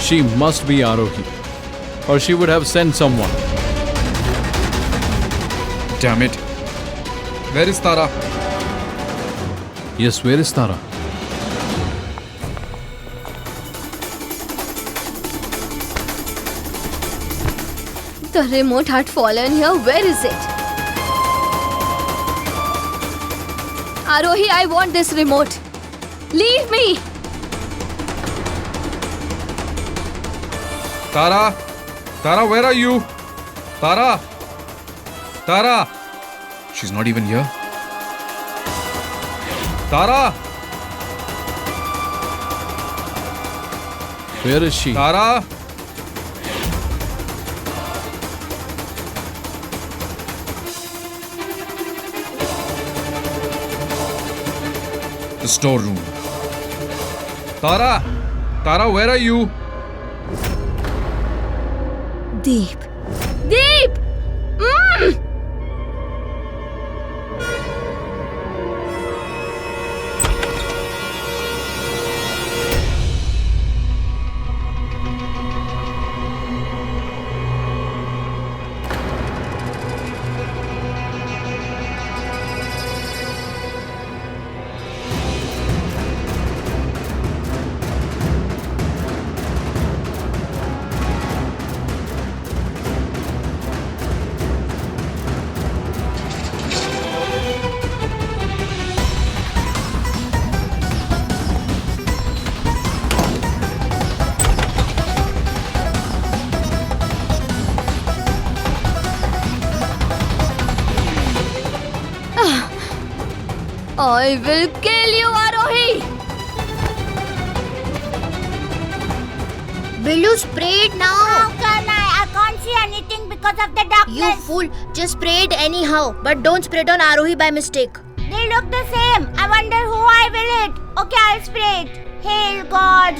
She must be Arohi, or she would have sent someone. Damn it. Where is Tara? Yes, where is Tara? The remote had fallen here. Where is it? Arohi, I want this remote. Leave me! Tara? Tara, where are you? Tara? Tara? She's not even here. Tara? Where is she? Tara? The storeroom. Tara? Tara, where are you? Deep. Deep! I will kill you, Arohi! Will you spray it now? How can I? I can't see anything because of the darkness. You fool! Just spray it anyhow. But don't spray it on Arohi by mistake. They look the same. I wonder who I will hit. Okay, I'll spray it. Hail God.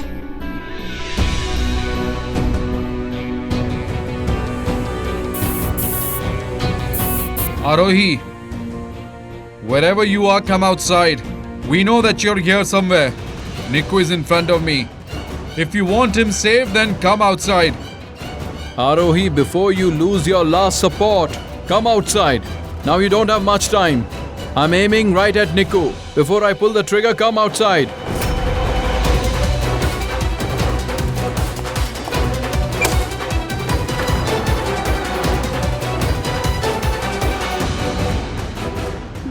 Arohi. Wherever you are, come outside. We know that you're here somewhere. Niku is in front of me. If you want him saved, then come outside. Arohi, before you lose your last support, come outside. Now you don't have much time. I'm aiming right at Niku. Before I pull the trigger, come outside.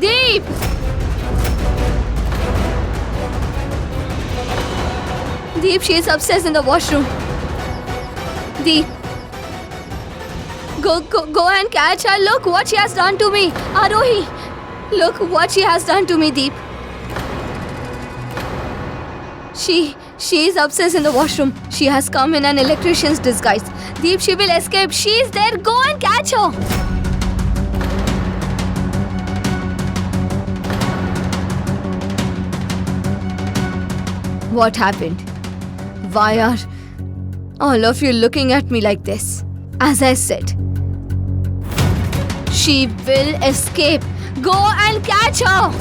Deep! Deep, she is upstairs in the washroom. Deep. Go and catch her. Look what she has done to me. Arohi, look what she has done to me, Deep. She is upstairs in the washroom. She has come in an electrician's disguise. Deep, she will escape. She is there. Go and catch her. What happened? Why are all of you looking at me like this? As I said, she will escape. Go and catch her!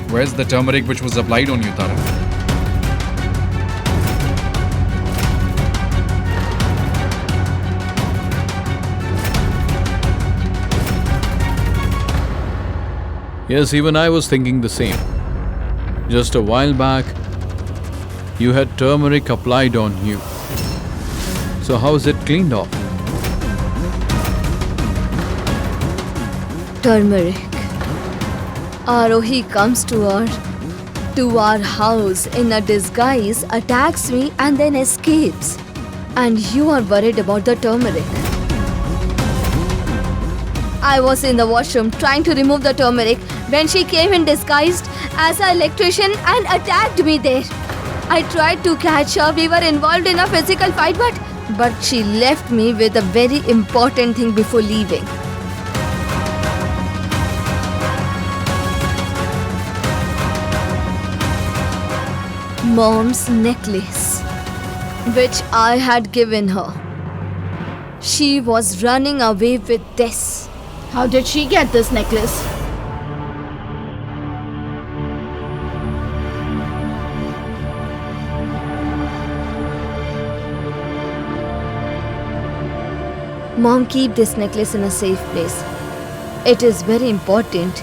Where's the turmeric which was applied on you, Tara? Yes, even I was thinking the same. Just a while back, you had turmeric applied on you. So how is it cleaned off? Turmeric. Arohi comes to our house in a disguise, attacks me and then escapes. And you are worried about the turmeric. I was in the washroom trying to remove the turmeric when she came in disguised as an electrician and attacked me there. I tried to catch her. We were involved in a physical fight, but she left me with a very important thing before leaving. Mom's necklace, which I had given her. She was running away with this. How did she get this necklace? Mom, keep this necklace in a safe place. It is very important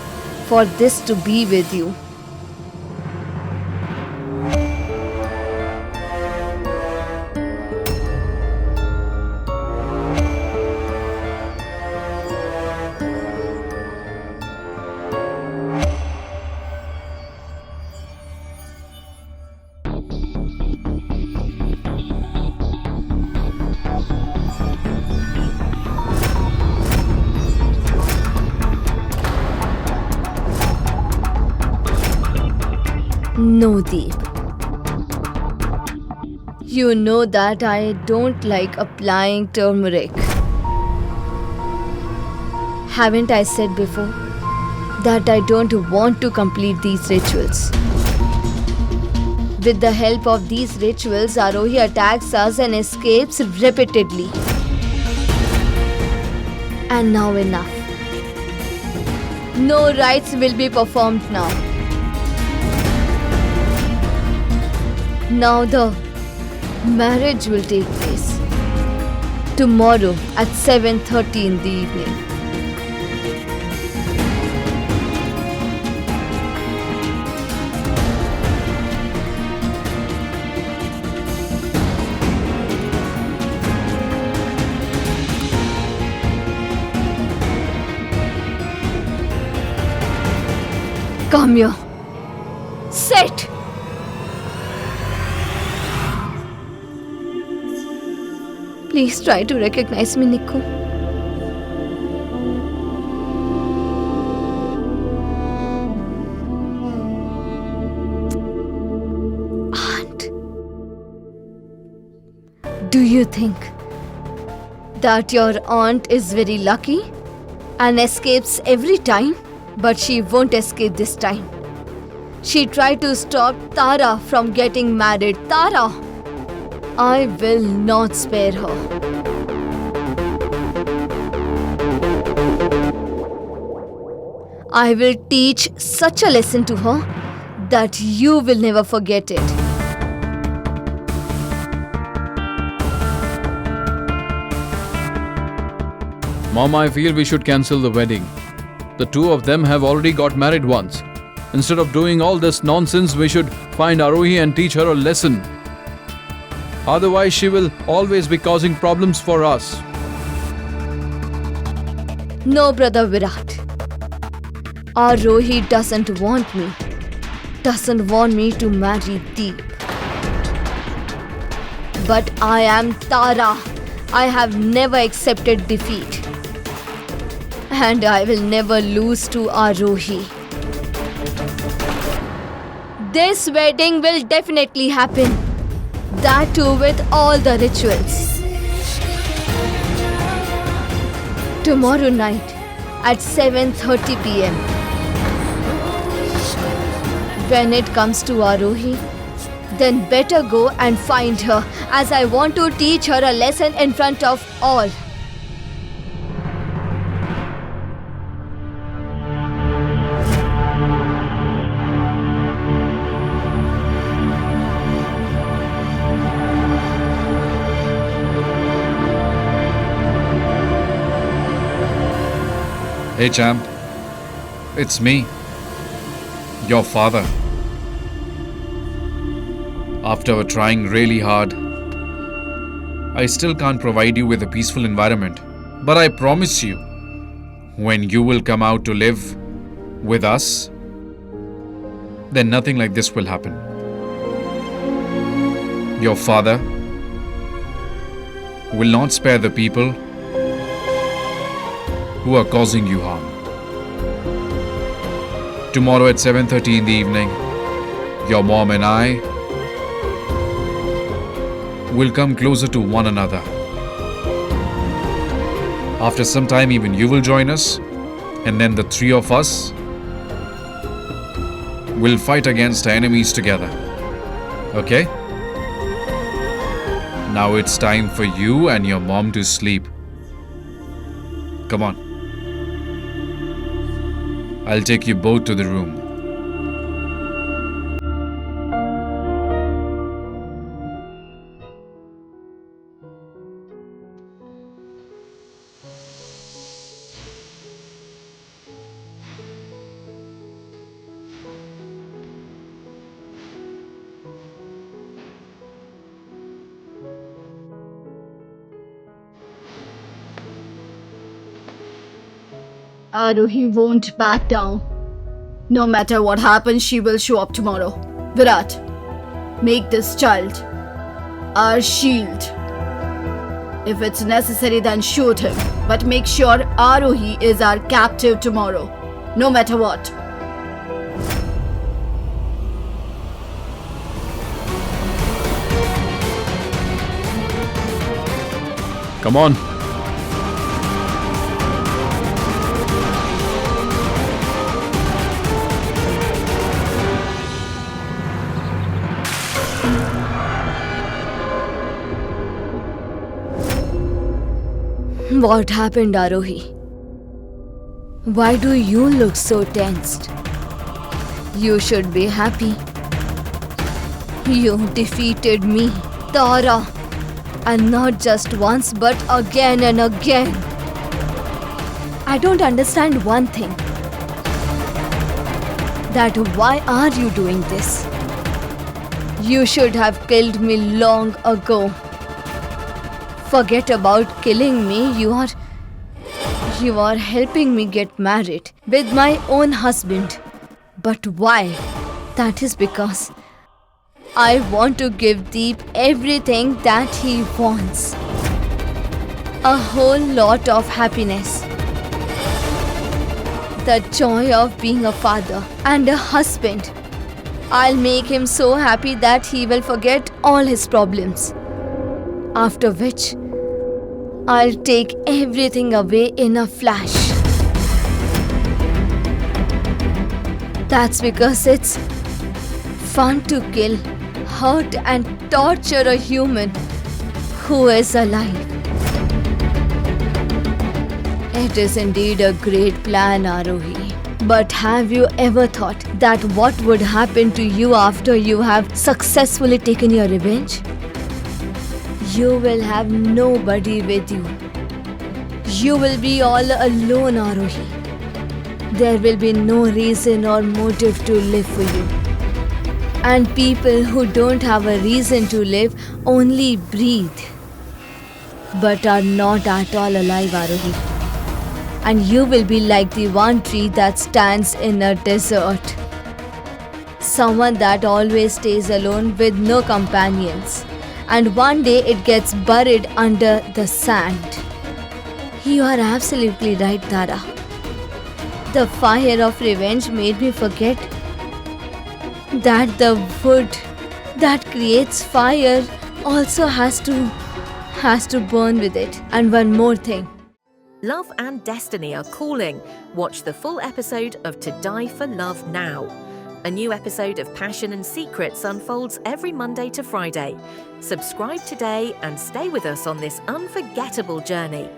for this to be with you. No, Deep. You know that I don't like applying turmeric. Haven't I said before that I don't want to complete these rituals? With the help of these rituals, Arohi attacks us and escapes repeatedly. And now enough. No rites will be performed now. Now the marriage will take place tomorrow at 7:30 in the evening. Come here. Sit. Please try to recognize me, Nikku. Aunt. Do you think that your aunt is very lucky and escapes every time? But she won't escape this time. She tried to stop Tara from getting married. Tara! I will not spare her. I will teach such a lesson to her that you will never forget it. Mom, I feel we should cancel the wedding. The two of them have already got married once. Instead of doing all this nonsense, we should find Arohi and teach her a lesson. Otherwise, she will always be causing problems for us. No, Brother Virat. Arohi doesn't want me. Doesn't want me to marry Deep. But I am Tara. I have never accepted defeat. And I will never lose to Arohi. This wedding will definitely happen. That too with all the rituals. Tomorrow night at 7:30 p.m. When it comes to Arohi, then better go and find her, as I want to teach her a lesson in front of all. Hey champ, it's me, your father. After trying really hard, I still can't provide you with a peaceful environment. But I promise you, when you will come out to live with us, then nothing like this will happen. Your father will not spare the people who are causing you harm. Tomorrow at 7:30 in the evening, your mom and I will come closer to one another. After some time, even you will join us, and then the three of us will fight against our enemies together. Okay? Now it's time for you and your mom to sleep. Come on. I'll take you both to the room. Aruhi won't back down. No matter what happens, she will show up tomorrow. Virat, make this child our shield. If it's necessary, then shoot him. But make sure Aruhi is our captive tomorrow. No matter what. Come on. What happened, Arohi? Why do you look so tensed? You should be happy. You defeated me, Tara. And not just once, but again and again. I don't understand one thing. That why are you doing this? You should have killed me long ago. Forget about killing me. You are helping me get married with my own husband. But why? That is because I want to give Deep everything that he wants. A whole lot of happiness. The joy of being a father and a husband. I'll make him so happy that he will forget all his problems. After which, I'll take everything away in a flash. That's because it's fun to kill, hurt and torture a human who is alive. It is indeed a great plan, Arohi. But have you ever thought that what would happen to you after you have successfully taken your revenge? You will have nobody with you. You will be all alone, Arohi. There will be no reason or motive to live for you. And people who don't have a reason to live only breathe, but are not at all alive, Arohi. And you will be like the one tree that stands in a desert. Someone that always stays alone with no companions. And one day it gets buried under the sand. You are absolutely right, Tara. The fire of revenge made me forget that the wood that creates fire also has to burn with it. And one more thing. Love and Destiny are calling. Watch the full episode of To Die for Love now. A new episode of Passion and Secrets unfolds every Monday to Friday. Subscribe today and stay with us on this unforgettable journey.